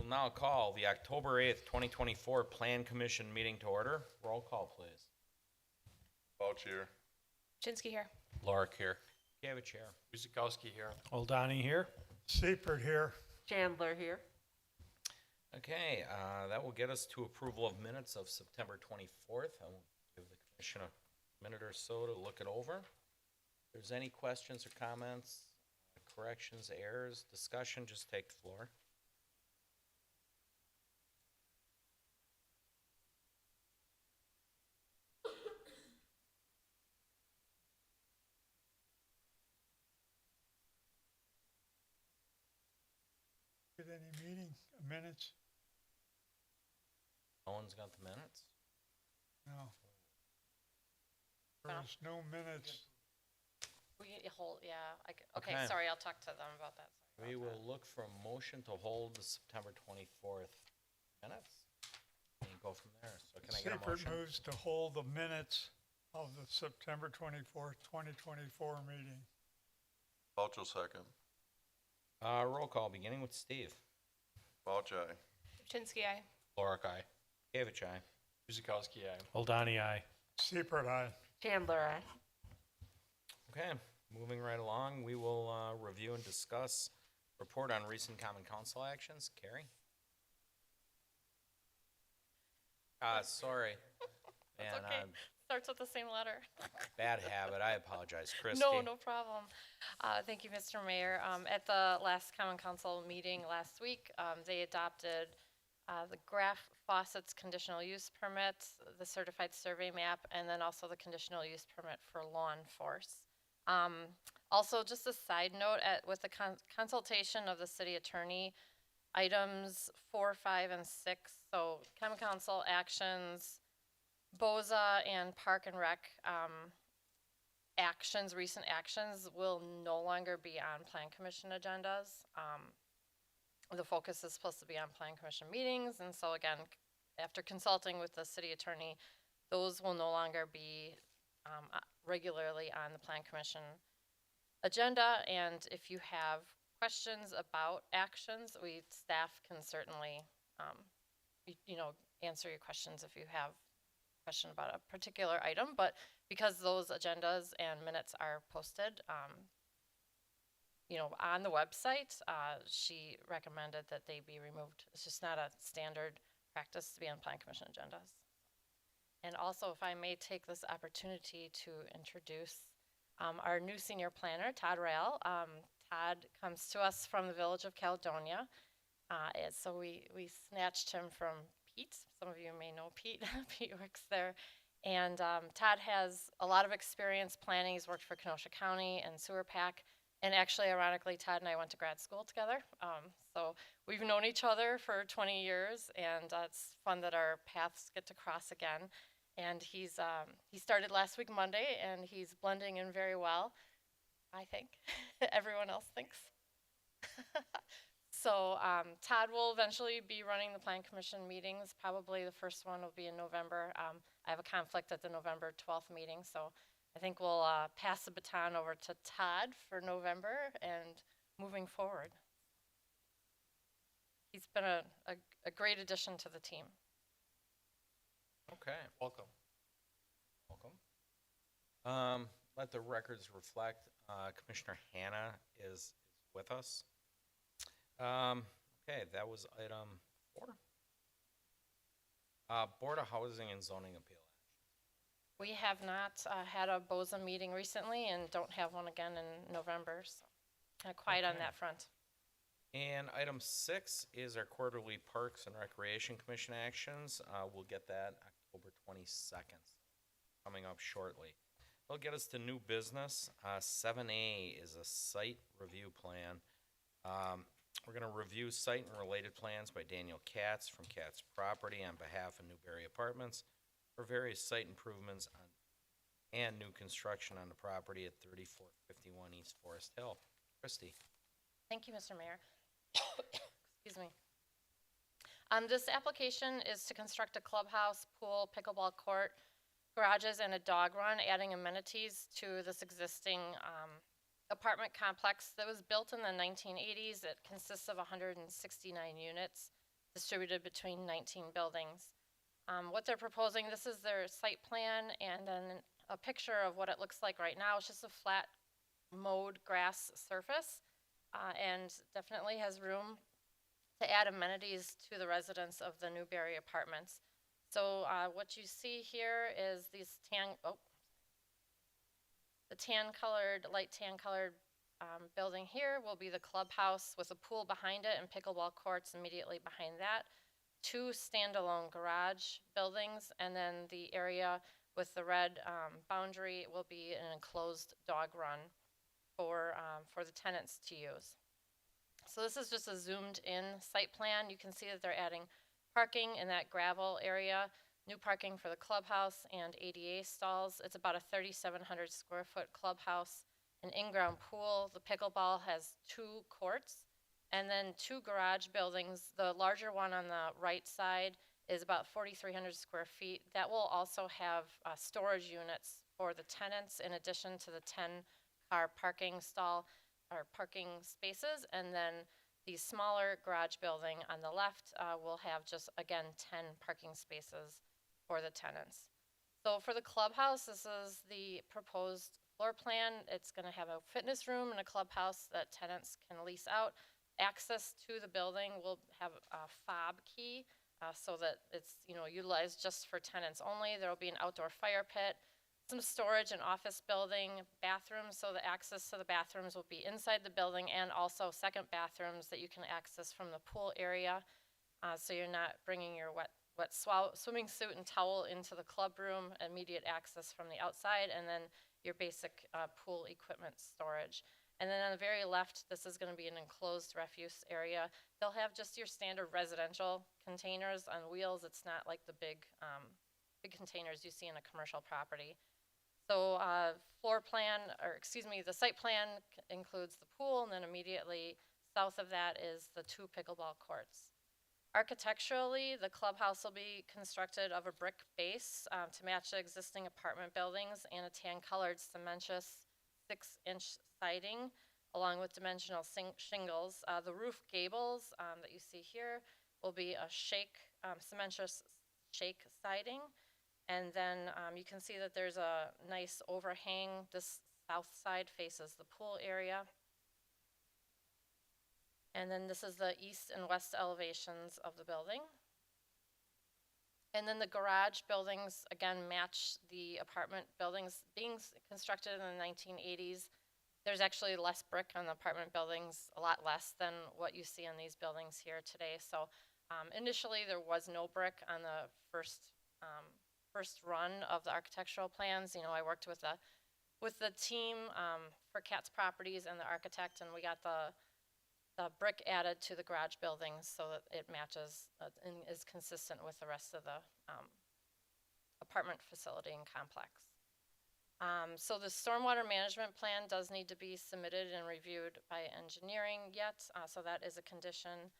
now call the October 8th, 2024 Plan Commission meeting to order. Roll call, please. Vouch here. Chinsky here. Lorick here. Gavich here. Guzekowski here. Oldani here. Seifert here. Chandler here. Okay, that will get us to approval of minutes of September 24th. I will give the commission a minute or so to look it over. If there's any questions or comments, corrections, errors, discussion, just take the floor. Get any meeting minutes? No one's got the minutes? No. There's no minutes. We hold, yeah. Okay, Okay. sorry, I'll talk to them about that. Sorry We about will look for a motion to hold the September 24th minutes. And go from there. So can I get a Seifert motion? moves to hold the minutes of the September 24th, 2024 meeting. Vouch will second. Roll call, beginning with Steve. Vouch aye. that. Chinsky, aye. Lorick, aye. Gavich, aye. Guzekowski, aye. Oldani, aye. Seifert, aye. Chandler, aye. Okay, moving right along, we will review and discuss report on recent common council actions. Carrie? Sorry. Man, okay. Starts with the same letter. bad habit. I apologize. Christie? No problem. Thank you, Mr. Mayor. At the last Common Council meeting last week, they adopted the Graf Faucets conditional use permit, the certified survey map, and then also the conditional use permit for lawn force. Also, just a side note, with the consultation of the city attorney, items 4, 5, and 6, so Common Council actions, BOZA and Park and Rec actions, recent actions, will no longer be on Plan Commission agendas. The focus is supposed to be on Plan Commission meetings, and so again, after consulting with the city attorney, those will no longer be regularly on the Plan Commission agenda. And if you have questions about actions, staff can certainly, answer your questions if you have a question about a particular item. But because those agendas and minutes are posted, on the website, she recommended that they be removed. It's just not a standard practice to be on Plan Commission agendas. And also, if I may take this opportunity to introduce our new senior planner, Todd Rail. Todd comes to us from the village of Caledonia. And so we snatched him from Pete. Some of you may know Pete. Pete works there. And Todd has a lot of experience planning. He's worked for Kenosha County and Sewer Pack. And actually, ironically, Todd and I went to grad school together. So we've known each other for 20 years, and it's fun that our paths get to cross again. And he started last week Monday, and he's blending in very well, I think. Everyone else thinks. So Todd will eventually be running the Plan Commission meetings. Probably the first one will be in November. I have a conflict at the November 12th meeting, so I think we'll pass the baton over to Todd for November and moving forward. He's been a great addition to the team. Okay, Welcome. welcome. Let the records reflect, Commissioner Hanna is with us. Okay, that was item 4. Board of Housing and Zoning Appeal. We have not had a BOZA meeting recently and don't have one again in November, so kind of quiet on Okay. that front. And item 6 is our quarterly Parks and Recreation Commission actions. We'll get that October 22nd, coming up shortly. It'll get us to new business. 7A is a site review plan. We're going to review site and related plans by Daniel Katz from Katz Property on behalf of Newberry Apartments for various site improvements and new construction on the property at 3451 East Forest Hill. Christie. Thank you, Mr. Mayor. Excuse me. This application is to construct a clubhouse, pool, pickleball court, garages, and a dog run, adding amenities to this existing apartment complex that was built in the 1980s. It consists of 169 units. distributed between 19 buildings. What they're proposing, this is their site plan and then a picture of what it looks like right now. It's just a flat mowed grass surface and definitely has room to add amenities to the residents of the Newberry apartments. So what you see here is these light tan colored building here will be the clubhouse with a pool behind it and pickleball courts immediately behind that. 2 standalone garage buildings, and then the area with the red boundary will be an enclosed dog run for the tenants to use. So this is just a zoomed in site plan. You can see that they're adding parking in that gravel area, new parking for the clubhouse and ADA stalls. It's about a 3,700 square foot clubhouse, an in-ground pool. The pickleball has 2 courts, and then 2 garage buildings. The larger one on the right side is about 4,300 square feet. That will also have storage units for the tenants in addition to the 10-car parking stall or parking spaces. And then the smaller garage building on the left will have just, again, 10 parking spaces for the tenants. So for the clubhouse, this is the proposed floor plan. It's going to have a fitness room and a clubhouse that tenants can lease out. Access to the building will have a fob key so that it's utilized just for tenants only. There will be an outdoor fire pit, some storage and office building, bathrooms, so the access to the bathrooms will be inside the building, and also second bathrooms that you can access from the pool area, so you're not bringing your wet swimming suit and towel into the club room. Immediate access from the outside, and then your basic pool equipment storage. And then on the very left, this is going to be an enclosed refuse area. They'll have just your standard residential containers on wheels. It's not like the big containers you see in a commercial property. So the site plan includes the pool, and then immediately south of that is the 2 pickleball courts. Architecturally, the clubhouse will be constructed of a brick base to match the existing apartment buildings and a tan-colored cementous 6-inch siding along with dimensional shingles. The roof gables that you see here will be a cementous shake siding. And then you can see that there's a nice overhang. This south side faces the pool area. And then this is the east and west elevations of the building. And then the garage buildings, again, match the apartment buildings being constructed in the 1980s. There's actually less brick on the apartment buildings, a lot less than what you see on these buildings here today. So initially there was no brick on the first run of the architectural plans. I worked with the team for Katz Properties and the architect, and we got the brick added to the garage buildings so that it matches and is consistent with the rest of the apartment facility and complex. So the stormwater management plan does need to be submitted and reviewed by engineering yet, so that is a condition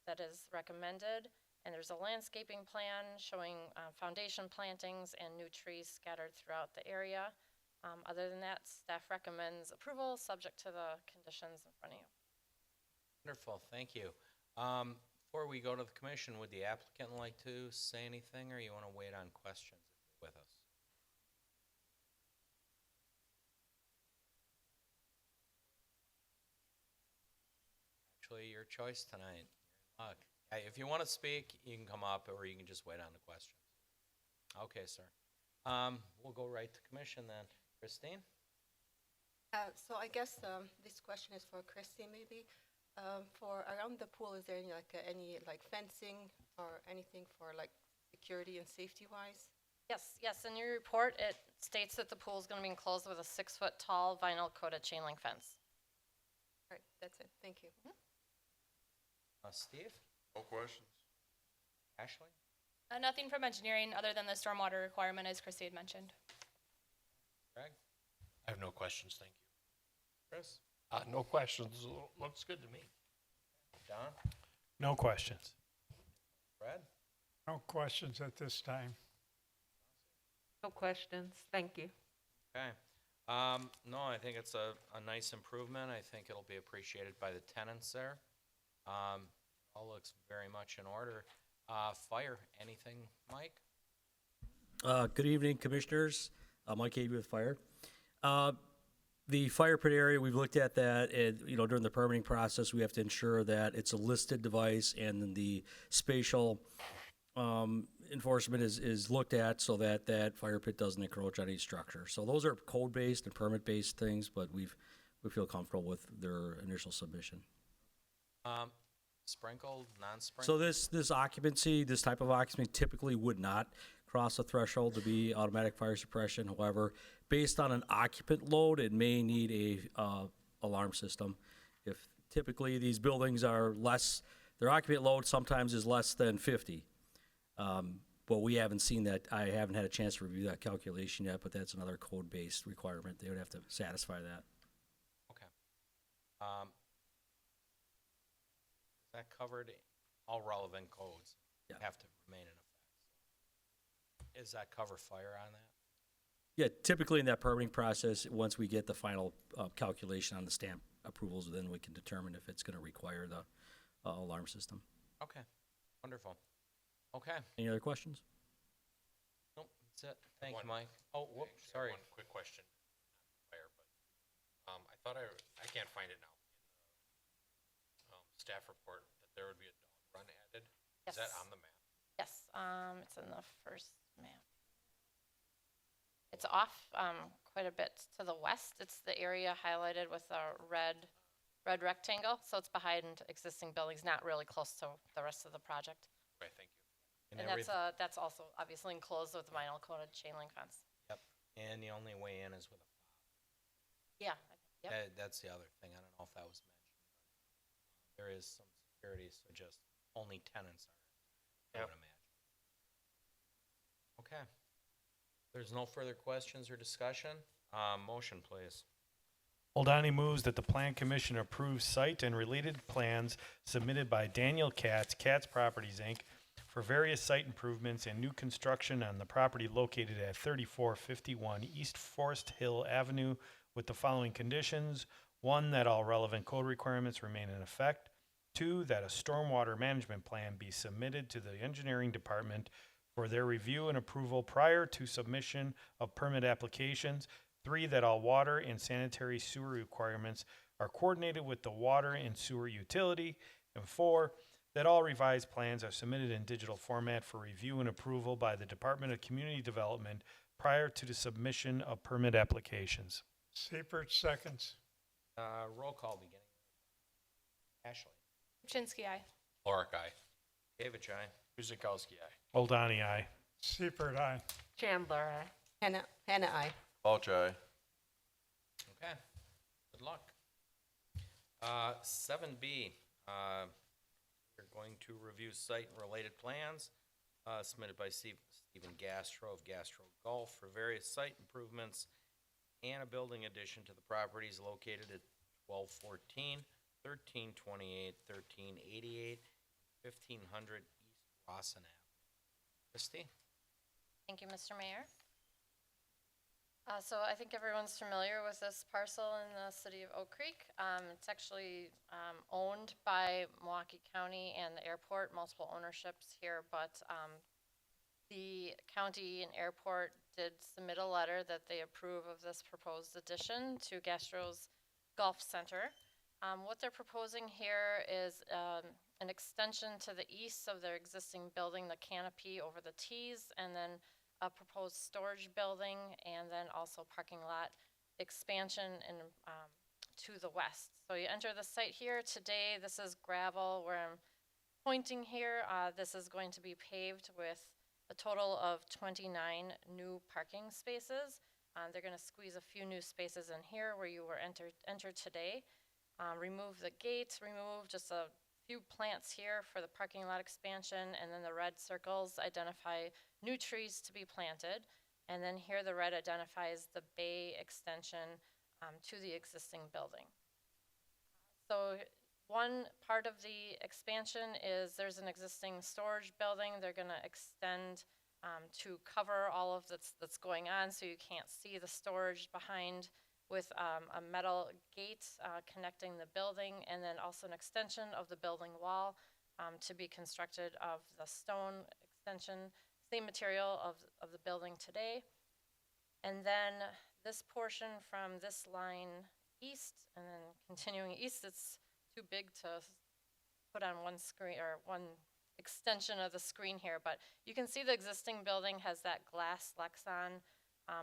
that is recommended. And there's a landscaping plan showing foundation plantings and new trees scattered throughout the area. Other than that, staff recommends approval subject to the conditions in front of you. Wonderful, thank you. Before we go to the commission, would the applicant like to say anything, or you want to wait on questions with us? Actually, your choice tonight. You're in luck. If you want to speak, you can come up, or you can just wait on the questions. Okay, sir. We'll go right to commission then. Christine? So I guess this question is for Christine, maybe. For around the pool, is there any fencing or anything for security and safety wise? Yes. In your report, it states that the pool is going to be enclosed with a 6-foot tall vinyl coated chain link fence. All right, that's it. Thank you. Steve? No questions. Ashley? Nothing from engineering other than the stormwater requirement, as Christy had mentioned. Greg? I have no questions, thank you. Chris? No questions. Looks good to me. Don? No questions. Fred? No questions at this time. No questions. Thank you. Okay. No, I think it's a nice improvement. I think it'll be appreciated by the tenants there. All looks very much in order. Fire, anything, Mike? Good evening, Commissioners. Mike Avey with Fire. The fire pit area, we've looked at that, and, during the permitting process, we have to ensure that it's a listed device and then the spatial enforcement is looked at so that that fire pit doesn't encroach on any structure. So those are code-based and permit-based things, but we feel comfortable with their initial submission. Sprinkled, non-sprinkled? So this occupancy, this type of occupancy typically would not cross a threshold to be automatic fire suppression. However, based on an occupant load, it may need a alarm system. If typically these buildings are less, their occupant load sometimes is less than 50. But we haven't seen that. I haven't had a chance to review that calculation yet, but that's another code-based requirement. They would have to satisfy that. Okay. Is that covered? All relevant codes Yeah. have to remain in effect. Is that cover fire on that? Yeah, typically in that permitting process, once we get the final calculation on the stamp approvals, then we can determine if it's going to require the alarm system. Okay, wonderful. Okay, Any other questions? nope, that's it. Thank you, One- Mike. Oh, whoops, Actually, sorry. One quick question, fire, but, I thought I can't find it now in the, staff report that there would be a dog run added. Is that Yes. on the map? Yes, it's in the first map. It's off quite a bit to the west. It's the area highlighted with a red rectangle, so it's behind existing buildings, not really close to the rest of the project. Okay, thank you. And that's also obviously enclosed with vinyl coated chain link fence. Yep, and the only way in is with a fob. Yeah, yep. That's the other thing. I don't know if that was mentioned. There is some security, so just only tenants are, I would imagine. Okay. There's no further questions or discussion. Motion, please. Oldani moves that the Plan Commission approve site and related plans submitted by Daniel Katz, Katz Properties, Inc., for various site improvements and new construction on the property located at 3451 East Forest Hill Avenue with the following conditions. 1, that all relevant code requirements remain in effect. 2, that a stormwater management plan be submitted to the engineering department for their review and approval prior to submission of permit applications. 3, that all water and sanitary sewer requirements are coordinated with the water and sewer utility. And 4, that all revised plans are submitted in digital format for review and approval by the Department of Community Development prior to the submission of permit applications. Seepert seconds. Roll call beginning. Ashley. Chinsky, aye. Lorick, aye. David, aye. Guzekowski, aye. Oldani, aye. Seepert, aye. Chandler, aye. Hannah, aye. Balch, aye. Okay, good luck. 7B, we're going to review site and related plans submitted by Stephen Gastro of Gastro Golf for various site improvements and a building addition to the properties located at 1214, 1328, 1388, 1500 East Rawson Ave. Christie? Thank you, Mr. Mayor. So I think everyone's familiar with this parcel in the city of Oak Creek. It's actually owned by Milwaukee County and the airport, multiple ownerships here, but the county and airport did submit a letter that they approve of this proposed addition to Gastro's Golf Center. What they're proposing here is an extension to the east of their existing building, the canopy over the tees, and then a proposed storage building, and then also parking lot expansion to the west. So you enter the site here today. This is gravel where I'm pointing here. This is going to be paved with a total of 29 new parking spaces. They're going to squeeze a few new spaces in here where you were entered today. Remove the gates, remove just a few plants here for the parking lot expansion, and then the red circles identify new trees to be planted. And then here the red identifies the bay extension to the existing building. So one part of the expansion is there's an existing storage building. They're going to extend to cover all of that's going on so you can't see the storage behind, with a metal gate connecting the building, and then also an extension of the building wall to be constructed of the stone extension, same material of the building today. And then this portion from this line east and then continuing east, it's too big to put on one screen or one extension of the screen here, but you can see the existing building has that glass Lexan,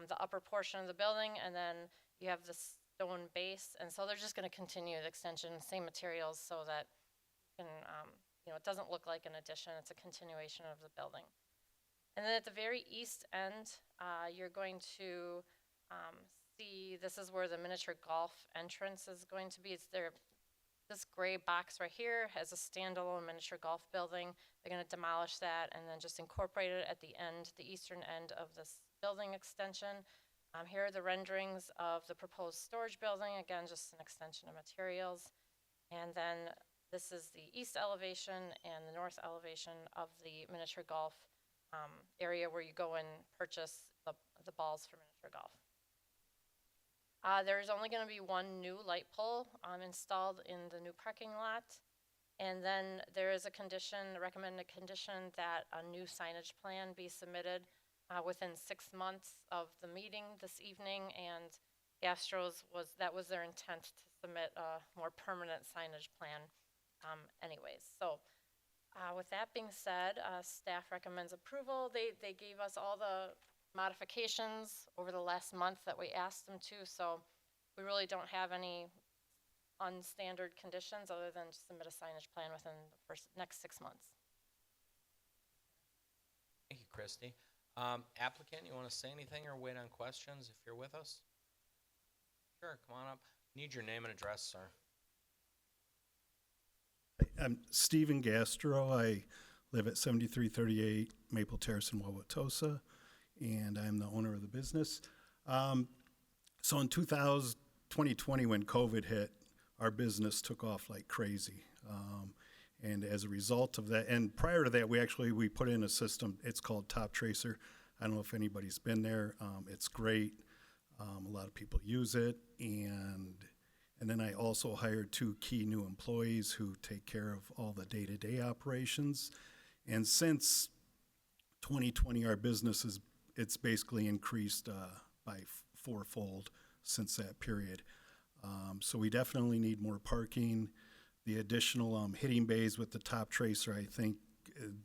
the upper portion of the building, and then you have the stone base, and so they're just going to continue the extension, same materials, so that can, it doesn't look like an addition, it's a continuation of the building. And then at the very east end, you're going to see, this is where the miniature golf entrance is going to be. It's there. This gray box right here has a standalone miniature golf building. They're going to demolish that and then just incorporate it at the end, the eastern end of this building extension. Here are the renderings of the proposed storage building. Again, just an extension of materials. And then this is the east elevation and the north elevation of the miniature golf area where you go and purchase the balls for miniature golf. There's only going to be one new light pole installed in the new parking lot. And then there is a condition, a recommended condition, that a new signage plan be submitted within 6 months of the meeting this evening. And Gastro's that was their intent to submit a more permanent signage plan anyways. So with that being said, staff recommends approval. They gave us all the modifications over the last month that we asked them to, so we really don't have any unstandard conditions other than to submit a signage plan within the next 6 months. Thank you, Christy. Applicant, you want to say anything or wait on questions if you're with us? Sure, come on up. Need your name and address, sir. I'm Stephen Gastro. I live at 7338 Maple Terrace in Wauwatosa, and I'm the owner of the business. So in 2020, when COVID hit, our business took off like crazy. And as a result of that, and prior to that, we put in a system, it's called Top Tracer. I don't know if anybody's been there. It's great. A lot of people use it. And then I also hired 2 key new employees who take care of all the day-to-day operations. And since 2020, our business it's basically increased by 4-fold since that period. So we definitely need more parking. The additional hitting bays with the Top Tracer, I think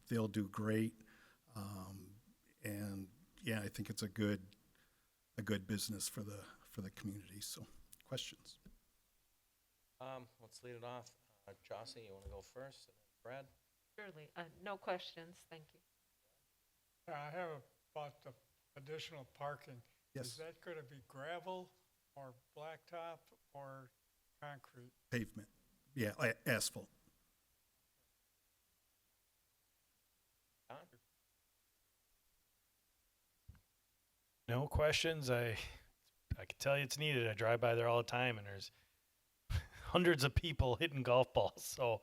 they'll do great. And yeah, I think it's a good business for the community. So, questions? Let's lead it off. Jossie, you want to go first? And then Brad? Surely. No questions, thank you. I have about the additional parking. Yes. Is that going to be gravel or blacktop or concrete? Pavement. Yeah, asphalt. Don? No questions. I can tell you it's needed. I drive by there all the time, and there's hundreds of people hitting golf balls. So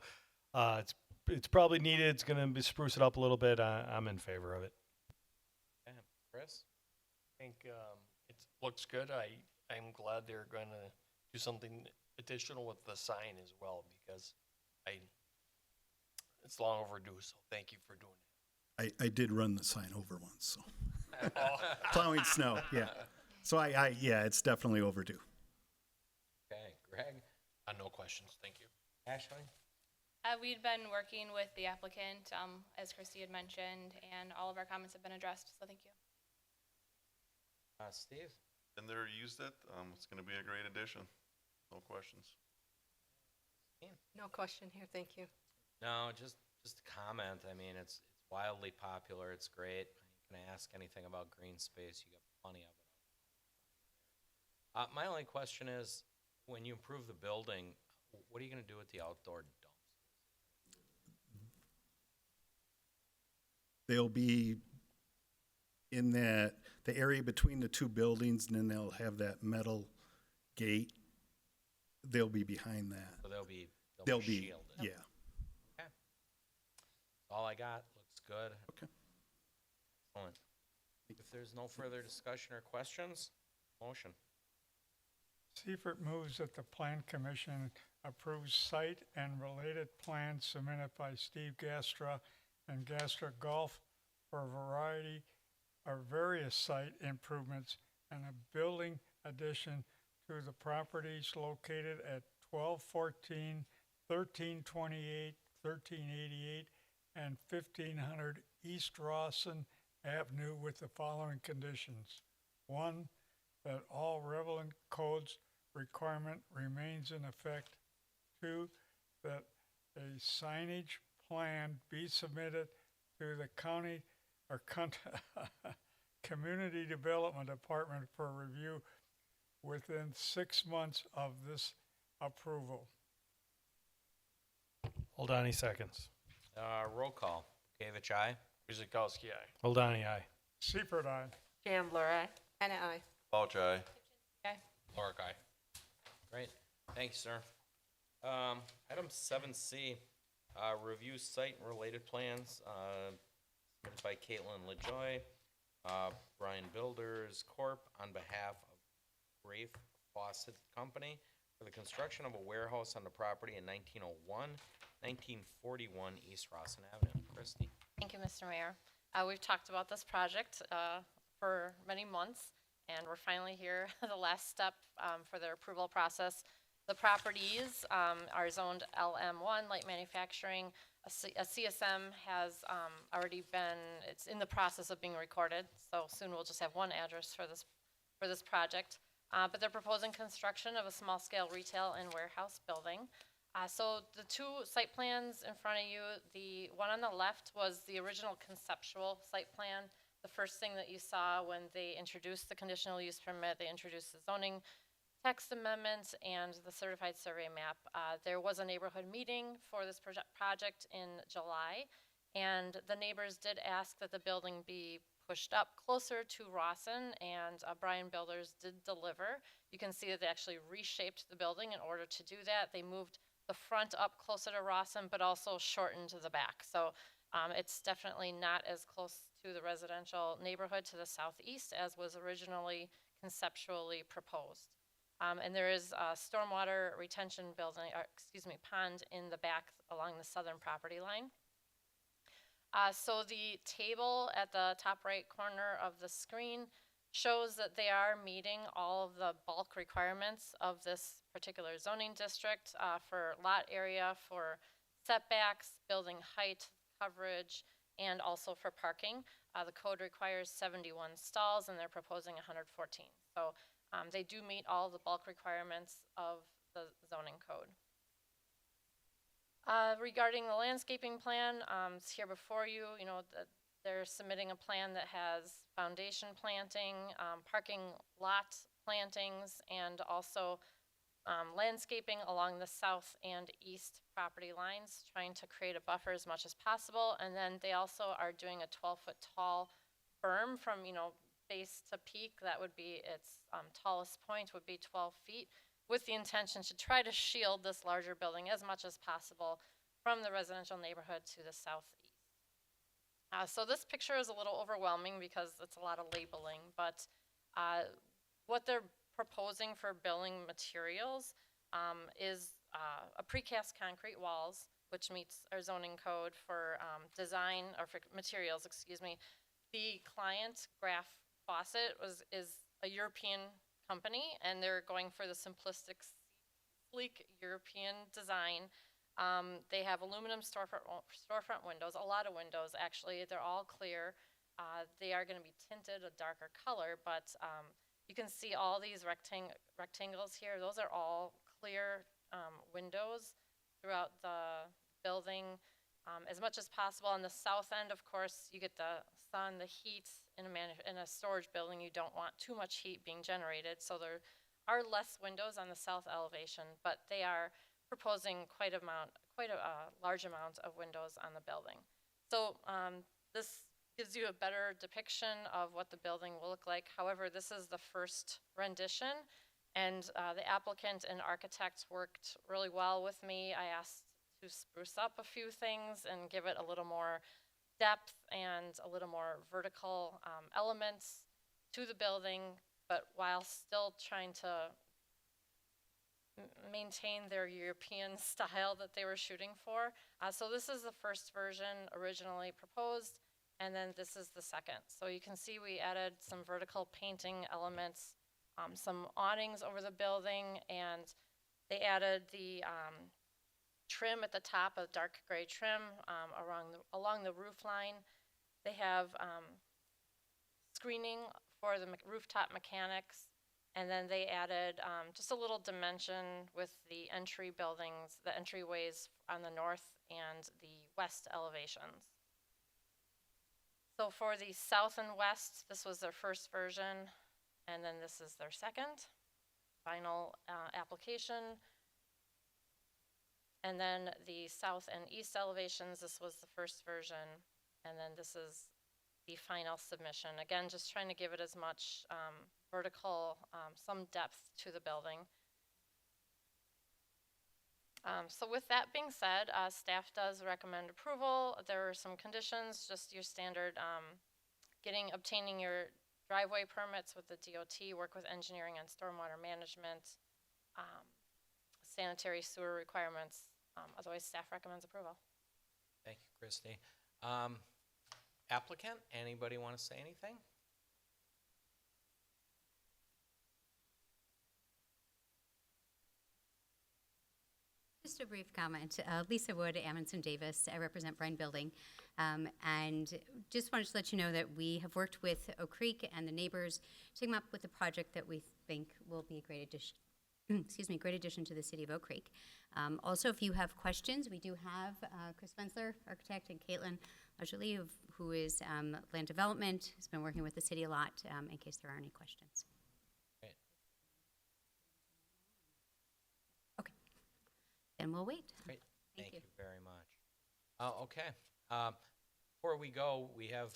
it's probably needed. It's going to spruce it up a little bit. I'm in favor of it. Okay. Chris? I think it looks good. I'm glad they're going to do something additional with the sign as well, because it's long overdue. So thank you for doing it. I did run the sign over once, so plowing snow. Yeah. So yeah, it's definitely overdue. Okay. Greg? No questions, thank you. Ashley? We've been working with the applicant, as Christy had mentioned, and all of our comments have been addressed, so thank you. Steve? Been there, used it. It's going to be a great addition. No questions. No question here, thank you. No, just a comment. I mean, it's wildly popular. It's great. You can ask anything about green space. You got plenty of it. My only question is, when you improve the building, what are you going to do with the outdoor dumpsters? They'll be in the area between the 2 buildings, and then they'll have that metal gate. They'll be behind that. So they'll be shielded. Yeah. Okay. All I got. Looks good. Okay. Excellent. If there's no further discussion or questions, motion. Seifert moves that the Plan Commission approves site and related plans submitted by Steve Gastra and Gastra Golf for a variety of various site improvements and a building addition to the properties located at 1214, 1328, 1388, and 1500 East Rawson Avenue with the following conditions. One, that all relevant codes requirement remains in effect. Two, that a signage plan be submitted to the county or Community Development Department for review within 6 months of this approval. Holdani seconds. Roll call. Gavich, aye. Guzekowski, aye. Holdani, aye. Seifert, aye. Chandler, aye. Anna, aye. Bouch, aye. Laura, aye. Great, thank you, sir. Item 7C, review site and related plans, submitted by Caitlin LaJoy, Brian Builders Corp. On behalf of Rafe Faucet Company for the construction of a warehouse on the property in 1941 East Rawson Avenue. Christie. Thank you, Mr. Mayor. We've talked about this project for many months, and we're finally here, the last step for their approval process. The properties are zoned LM1, light manufacturing. A CSM has already been, it's in the process of being recorded, so soon we'll just have one address for this project. But they're proposing construction of a small-scale retail and warehouse building. So the two site plans in front of you, the one on the left was the original conceptual site plan. The first thing that you saw when they introduced the conditional use permit, they introduced the zoning text amendments and the certified survey map. There was a neighborhood meeting for this project in July, and the neighbors did ask that the building be pushed up closer to Rawson, and Brian Builders did deliver. You can see that they actually reshaped the building in order to do that. They moved the front up closer to Rawson, but also shortened the back. So it's definitely not as close to the residential neighborhood to the southeast as was originally conceptually proposed. And there is a stormwater retention building, pond in the back along the southern property line. So the table at the top right corner of the screen shows that they are meeting all of the bulk requirements of this particular zoning district for lot area, for setbacks, building height, coverage, and also for parking. The code requires 71 stalls, and they're proposing 114. So they do meet all the bulk requirements of the zoning code. Regarding the landscaping plan, it's here before you. You know, they're submitting a plan that has foundation planting, parking lot plantings, and also landscaping along the south and east property lines, trying to create a buffer as much as possible. And then they also are doing a 12-foot tall berm from, base to peak. That would be its tallest point would be 12 feet, with the intention to try to shield this larger building as much as possible from the residential neighborhood to the southeast. So this picture is a little overwhelming because it's a lot of labeling, but what they're proposing for building materials is a precast concrete walls, which meets our zoning code for design, or for materials, excuse me. The client, Graf Faucet, is a European company, and they're going for the simplistic, sleek European design. They have aluminum storefront windows, a lot of windows actually. They're all clear. They are going to be tinted a darker color, but you can see all these rectangles here. Those are all clear windows throughout the building as much as possible. On the south end, of course, you get the sun, the heat. In a storage building, you don't want too much heat being generated, so there are less windows on the south elevation, but they are proposing quite a large amount of windows on the building. So this gives you a better depiction of what the building will look like. However, this is the first rendition, and the applicant and architect worked really well with me. I asked to spruce up a few things and give it a little more depth and a little more vertical elements to the building, but while still trying to maintain their European style that they were shooting for. So this is the first version originally proposed, and then this is the second. So you can see we added some vertical painting elements, some awnings over the building, and they added the trim at the top, a dark gray trim along the roof line. They have screening for the rooftop mechanics, and then they added just a little dimension with the entryways on the north and the west elevations. So for the south and west, this was their first version, and then this is their second final application. And then the south and east elevations, this was the first version, and then this is the final submission. Again, just trying to give it as much vertical, some depth to the building. So with that being said, staff does recommend approval. There are some conditions, just your standard, obtaining your driveway permits with the DOT, work with engineering and stormwater management, sanitary sewer requirements. Otherwise, staff recommends approval. Thank you, Christie. Applicant, anybody want to say anything? Just a brief comment. Lisa Wood, Amundsen Davis. I represent Bryan Building. And just wanted to let you know that we have worked with Oak Creek and the neighbors to come up with a project that we think will be a great addition. Great addition to the city of Oak Creek. Also, if you have questions, we do have Chris Spencer, architect, and Caitlin Lajali, who is land development, has been working with the city a lot in case there are any questions. Great. Okay. Then we'll wait. Great. Thank you very much. Okay. Before we go, we have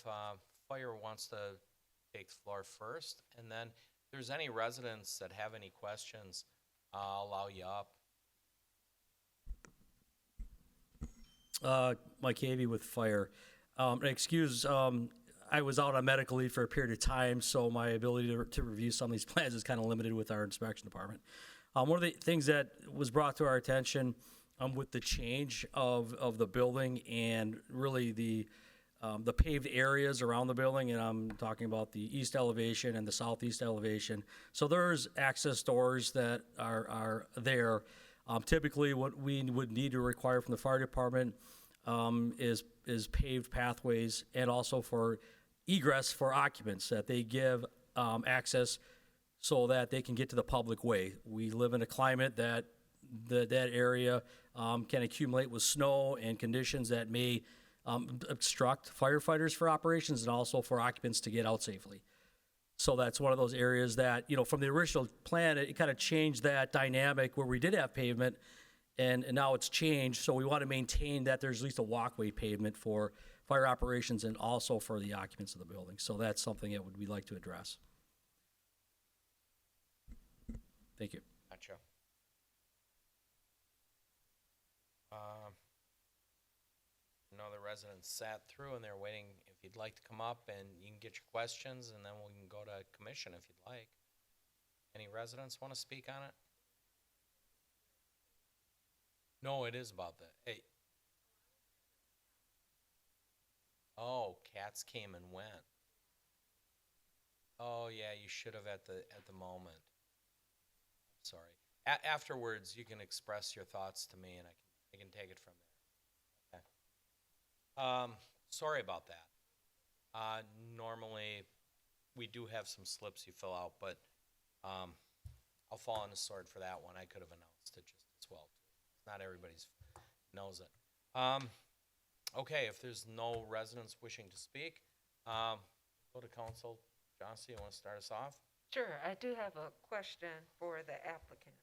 Fire wants to take the floor first, and then if there's any residents that have any questions, I'll allow you up. Mike Havey with Fire. Excuse, I was out on medical leave for a period of time, so my ability to review some of these plans is kind of limited with our inspection department. One of the things that was brought to our attention with the change of the building and really the paved areas around the building, and I'm talking about the east elevation and the southeast elevation. So there's access doors that are there. Typically, what we would need to require from the fire department is paved pathways, and also for egress for occupants, that they give access so that they can get to the public way. We live in a climate that that area can accumulate with snow and conditions that may obstruct firefighters for operations and also for occupants to get out safely. So that's one of those areas that, from the original plan, it kind of changed that dynamic where we did have pavement, and now it's changed. So we want to maintain that there's at least a walkway pavement for fire operations and also for the occupants of the building. So that's something that we'd like to address. Thank you. Gotcha. The residents sat through and they're waiting. If you'd like to come up and you can get your questions, and then we can go to commission if you'd like. Any residents want to speak on it? No, it is about that. Hey. Oh, cats came and went. Oh yeah, you should have at the moment. Sorry. Afterwards, you can express your thoughts to me, and I can take it from there. Sorry about that. Normally, we do have some slips you fill out, but I'll fall on the sword for that one. I could have announced it just as well. Not everybody's knows it. Okay, if there's no residents wishing to speak, go to council. Johnston, you want to start us off? Sure, I do have a question for the applicant.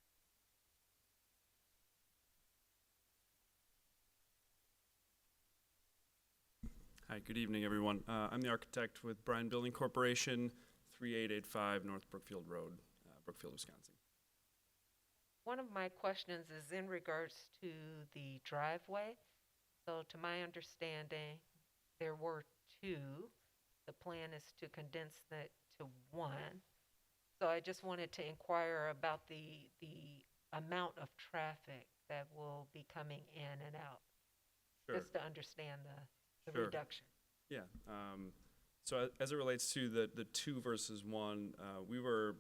Hi, good evening, everyone. I'm the architect with Bryan Building Corporation, 3885 North Brookfield Road, Brookfield, Wisconsin. One of my questions is in regards to the driveway. So to my understanding, there were two. The plan is to condense that to one. So I just wanted to inquire about the amount of traffic that will be coming in and out? Sure. Just to understand the Sure. reduction. Yeah. So as it relates to the 2 versus 1, we were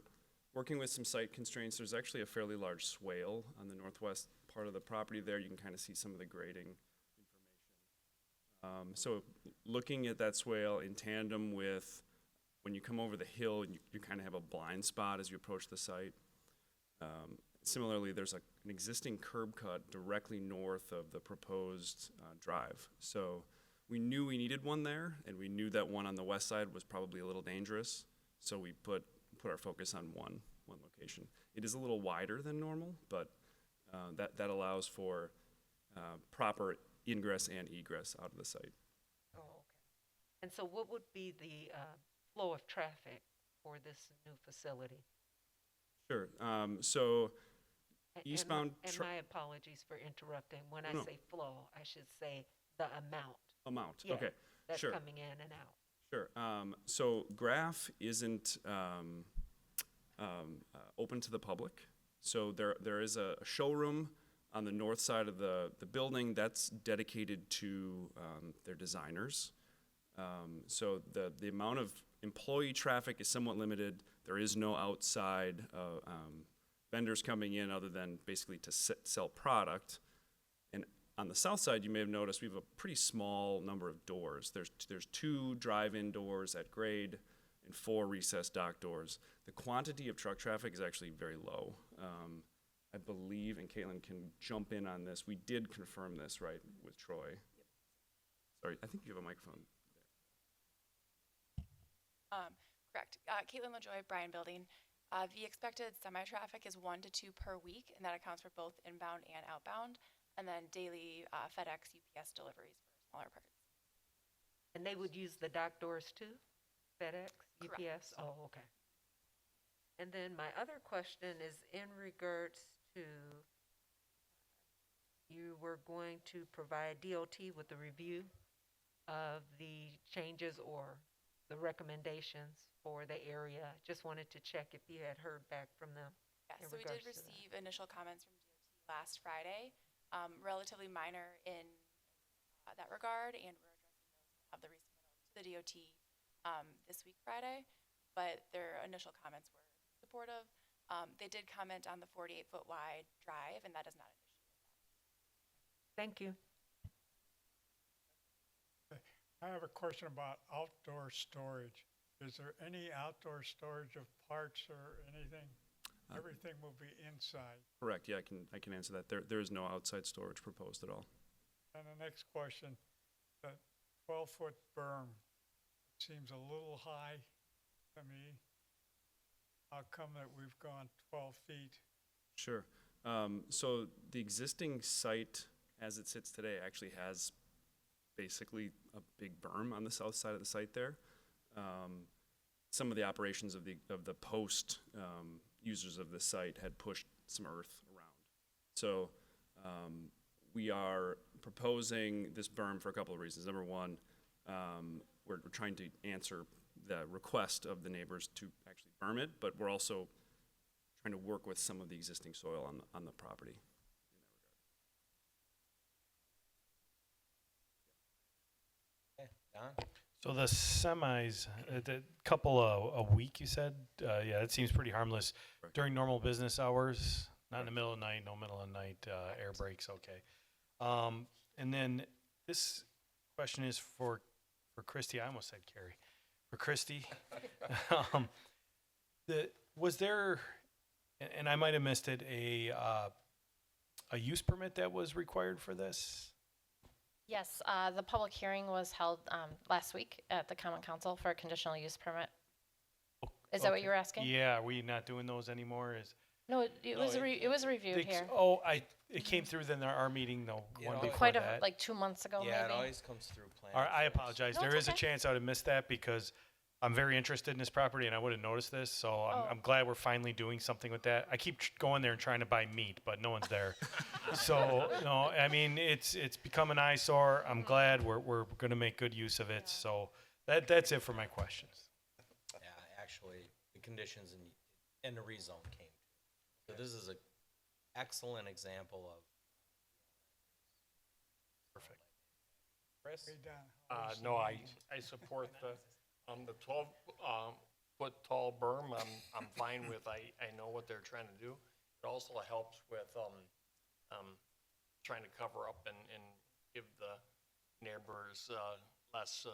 working with some site constraints. There's actually a fairly large swale on the northwest part of the property there. You can kind of see some of the grading information. So looking at that swale in tandem with when you come over the hill, you kind of have a blind spot as you approach the site. Similarly, there's an existing curb cut directly north of the proposed drive. So we knew we needed one there, and we knew that one on the west side was probably a little dangerous. So we put our focus on one location. It is a little wider than normal, but that allows for proper ingress and egress out of the site. Oh, okay. And so what would be the flow of traffic for this new facility? Sure. So And eastbound my apologies for interrupting. When I No. say flow, I should say the amount. amount. Yeah, Okay. That's Sure. coming in and out. Sure. So Graph isn't open to the public. So there is a showroom on the north side of the building that's dedicated to their designers. So the amount of employee traffic is somewhat limited. There is no outside vendors coming in other than basically to sell product. And on the south side, you may have noticed we have a pretty small number of doors. There's 2 drive-in doors at grade and 4 recessed dock doors. The quantity of truck traffic is actually very low. I believe, and Caitlin can jump in on this, we did confirm this, right, with Troy. Sorry, I think you have a microphone. Correct. Caitlin LaJoy, Bryan Building. The expected semi-traffic is 1 to 2 per week, and that accounts for both inbound and outbound, and then daily FedEx, UPS deliveries for smaller parts. And they would use the dock doors too? FedEx, Correct. UPS? Oh, okay. And then my other question is in regards to, you were going to provide DOT with a review of the changes or the recommendations for the area. Just wanted to check if you had heard back from them. Yes, in so we did regards to that. receive initial comments from DOT last Friday, relatively minor in that regard, and we're addressing those, have the resubmittal to the DOT this week, Friday, but their initial comments were supportive. They did comment on the 48-foot wide drive, and that is not an issue. Thank you. I have a question about outdoor storage. Is there any outdoor storage of parts or anything? Everything will be inside. Correct, yeah, I can answer that. There is no outside storage proposed at all. And the next question, the 12-foot berm seems a little high to me. How come that we've gone 12 feet? Sure. So the existing site, as it sits today, actually has basically a big berm on the south side of the site there. Some of the operations of the post users of the site had pushed some earth around. So we are proposing this berm for a couple of reasons. Number one, we're trying to answer the request of the neighbors to actually berm it, but we're also trying to work with some of the existing soil on the property. Okay, Don? So the semis, the couple a week, you said? Yeah, it seems pretty harmless. Correct. During normal business hours, not in the middle of the night, no middle of the night, air brakes, okay. And then this question is for Christy. I almost said Carrie. For Christy. Was there, and I might have missed it, a use permit that was required for this? Yes, the public hearing was held last week at the Common Council for a conditional use permit. Is that what Okay. you were asking? Yeah, are we not doing those anymore? No, it was reviewed here. Oh, it came through then our meeting, though, one know, before Quite that. like 2 months ago, Yeah, it maybe. always comes through planning. All right, I first. apologize. No, There it's is a okay. chance I would have missed that because I'm very interested in this property and I would have noticed this. So Oh. I'm glad we're finally doing something with that. I keep going there and trying to buy meat, but no one's there. So, no, I mean, it's become an eyesore. I'm glad we're going to make good use of it. So that's it for my questions. Yeah, actually, the conditions and the rezone came. So this is a excellent example of. Perfect. Chris? Hey, Don, how is No, the I, meat? I support the 12, foot tall berm, I'm fine with, I know what they're trying to do. It also helps with, trying to cover up and give the neighbors, less,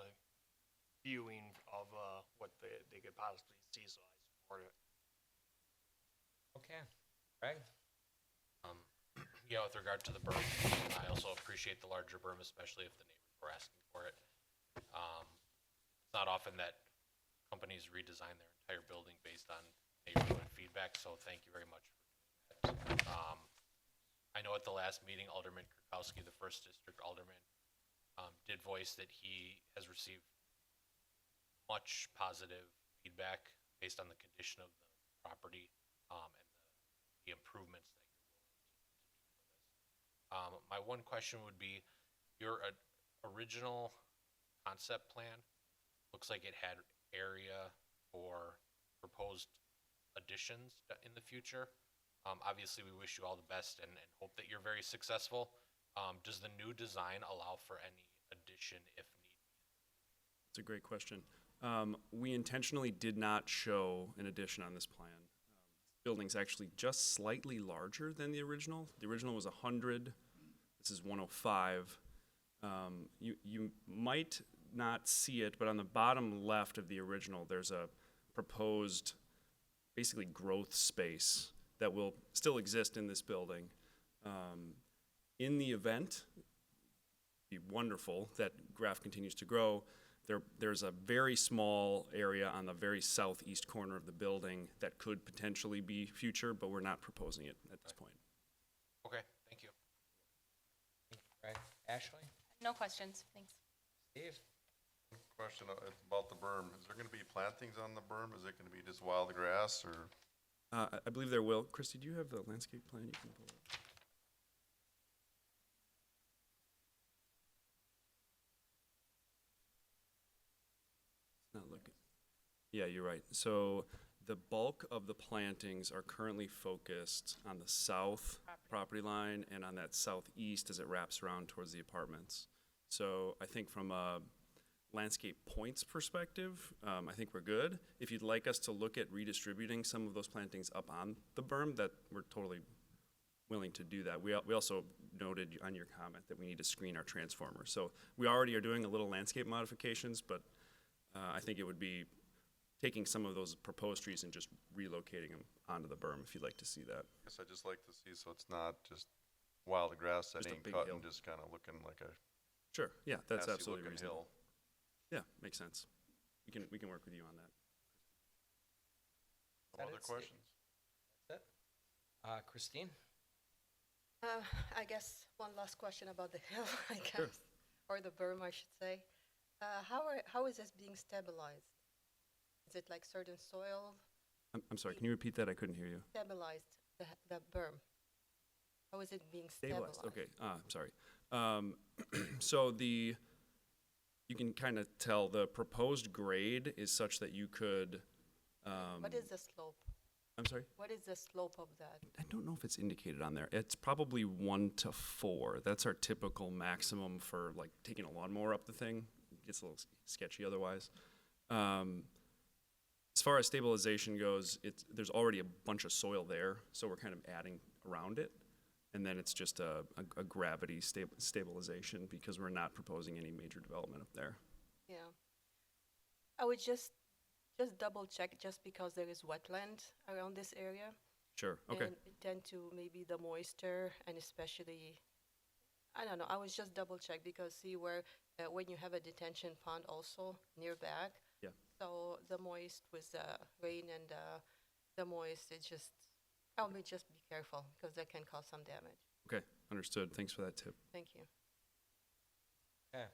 viewing of, what they could possibly see, so I support it. Okay. Greg? Yeah, with regard to the berm, I also appreciate the larger berm, especially if the neighbors were asking for it. It's not often that companies redesign their entire building based on neighborhood feedback, so thank you very much for doing that. I know at the last meeting, Alderman Kirkowski, the first district alderman, did voice that he has received much positive feedback based on the condition of the property, and the improvements that you're willing to do for this. My one question would be, your original concept plan looks like it had area for proposed additions in the future. Obviously, we wish you all the best and hope that you're very successful. Does the new design allow for any addition if need? It's a great question. We intentionally did not show an addition on this plan. Building's actually just slightly larger than the original. The original was 100. This is 105. You might not see it, but on the bottom left of the original, there's a proposed, basically growth space that will still exist in this building. In the event, it'd be wonderful that Graf continues to grow. There's a very small area on the very southeast corner of the building that could potentially be future, but we're not proposing it at this point. Okay, thank you. Greg? Ashley? No questions, thanks. Steve? Question about the berm. Is there gonna be plantings on the berm? Is it gonna be just wild grass or? I believe there will. Christy, do you have the landscape plan you can pull up? It's not looking. Yeah, you're right. So the bulk of the plantings are currently focused on the south property line and on that southeast as it wraps around towards the apartments. So I think from a landscape points perspective, I think we're good. If you'd like us to look at redistributing some of those plantings up on the berm, that we're totally willing to do that. We also noted on your comment that we need to screen our transformers. So we already are doing a little landscape modifications, but I think it would be taking some of those proposed trees and just relocating them onto the berm, if you'd like to see that. Guess I'd just like to see, so it's not just wild grass that Just a ain't big cut hill. and just kinda looking like a Sure, yeah, that's grassy absolutely looking reasonable. hill. Yeah, makes sense. We can work with you on that. No that other it, Steve? questions? That's it. Christine? I guess one last question about the hill, I guess, Sure. or the berm, I should say. How is this being stabilized? Is it like certain soil I'm sorry, can you repeat that? I couldn't hear you. stabilized, the berm? How is it being stabilized? Okay, I'm sorry. So you can kind of tell the proposed grade is such that you could, What is the slope? I'm sorry? What is the slope of that? I don't know if it's indicated on there. It's probably 1 to 4. That's our typical maximum for like taking a lawnmower up the thing. It gets a little sketchy otherwise. As far as stabilization goes, there's already a bunch of soil there, so we're kind of adding around it. And then it's just a gravity stabilization because we're not proposing any major development up there. Yeah. I would just double check just because there is wetland around this area. Sure, okay. And it tend to maybe the moisture and especially, I don't know, I was just double check because see where, when you have a detention pond also near back. Yeah. So the moist with the rain and the moist, it just, I would just be careful because that can cause some damage. Okay, understood. Thanks for that tip. Thank you. Okay.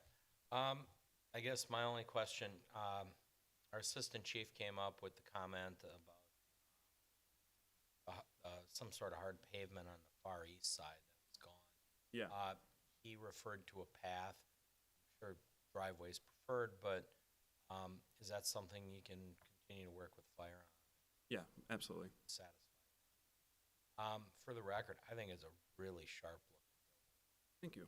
I guess my only question, our assistant chief came up with the comment about some sort of hard pavement on the far east side that was gone. Yeah. He referred to a path. I'm sure driveway's preferred, but is that something you can continue to work with fire on? Yeah, absolutely. Satisfied. For the record, I think it's a really sharp look. Thank you.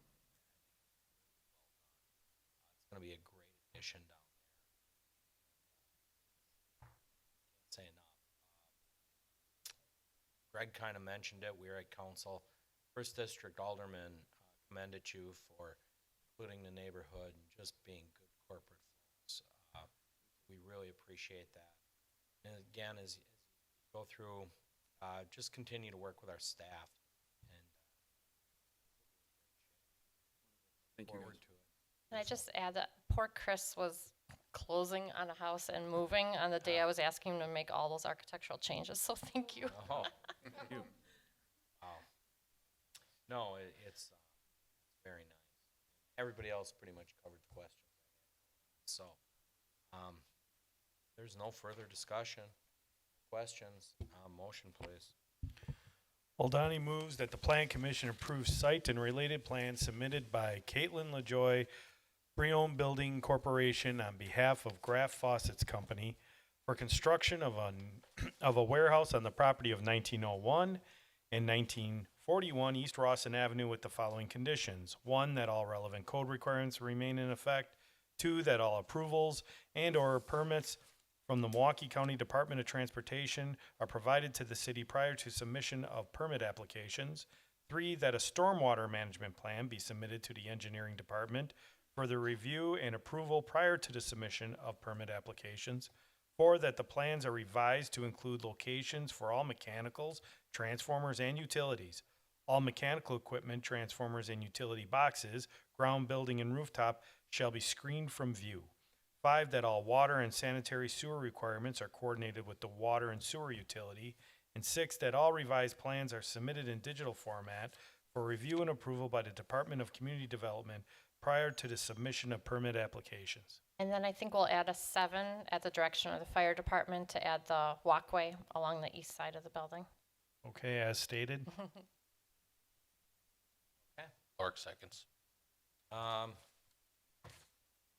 It's gonna be a great addition down there. Can't say enough. Greg kind of mentioned it, we were at council. First District Alderman commended you for including the neighborhood and just being good corporate folks. We really appreciate that. And again, as you go through, just continue to work with our staff and Thank you, forward guys. to it. Can I just add that poor Chris was closing on a house and moving on the day I was asking him to make all those architectural changes, so thank you. Oh, Thank you. wow. No, it's very nice. Everybody else pretty much covered the questions. So, there's no further discussion. Questions, motion please. Oldani moves that the Plan Commission approve site and related plans submitted by Caitlin LaJoy, Briome Building Corporation on behalf of Graff Faucets Company for construction of a warehouse on the property of 1901 and 1941 East Rawson Avenue with the following conditions. 1, that all relevant code requirements remain in effect. 2, that all approvals and/or permits from the Milwaukee County Department of Transportation are provided to the city prior to submission of permit applications. 3, that a stormwater management plan be submitted to the engineering department for the review and approval prior to the submission of permit applications. 4, that the plans are revised to include locations for all mechanicals, transformers, and utilities. All mechanical equipment, transformers, and utility boxes, ground building, and rooftop shall be screened from view. 5, that all water and sanitary sewer requirements are coordinated with the water and sewer utility. And 6, that all revised plans are submitted in digital format for review and approval by the Department of Community Development prior to the submission of permit applications. And then I think we'll add a 7 at the direction of the fire department to add the walkway along the east side of the building. Okay, as stated. Clark seconds.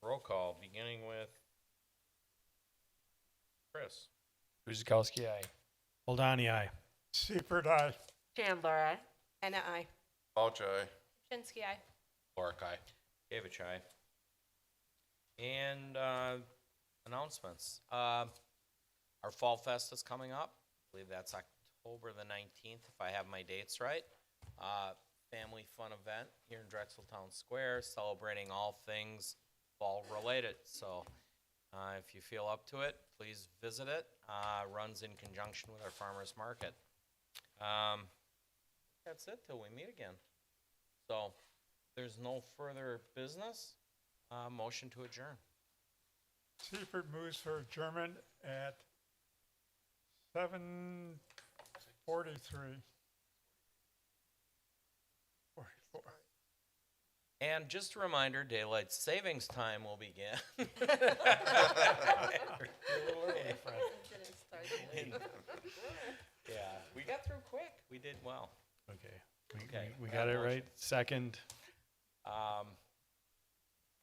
Roll call, beginning with Chris. Guzekowski, aye. Oldani, aye. Seifert, aye. Chandler, aye. Hannah, aye. Vouch, aye. Chinsky, aye. Clark, aye. Gavich, aye. And announcements. Our Fall Fest is coming up. I believe that's October the 19th, if I have my dates right. Family fun event here in Drexel Town Square, celebrating all things fall related. So if you feel up to it, please visit it. Runs in conjunction with our farmers market. That's it till we meet again. So there's no further business. Motion to adjourn. Seifert moves for adjournment at 7:43. 44. And just a reminder, daylight savings time will begin. Yeah, we got through quick. We did well. Okay. Okay, We got it right. Second.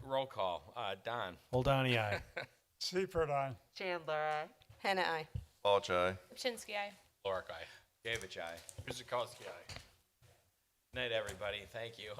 Roll call. Don. Oldani, aye. Seifert, aye. Chandler, aye. Hannah, aye. Vouch, aye. Chinsky, aye. Clark, aye. Gavich, aye. Guzekowski, aye. Night, everybody. Thank you.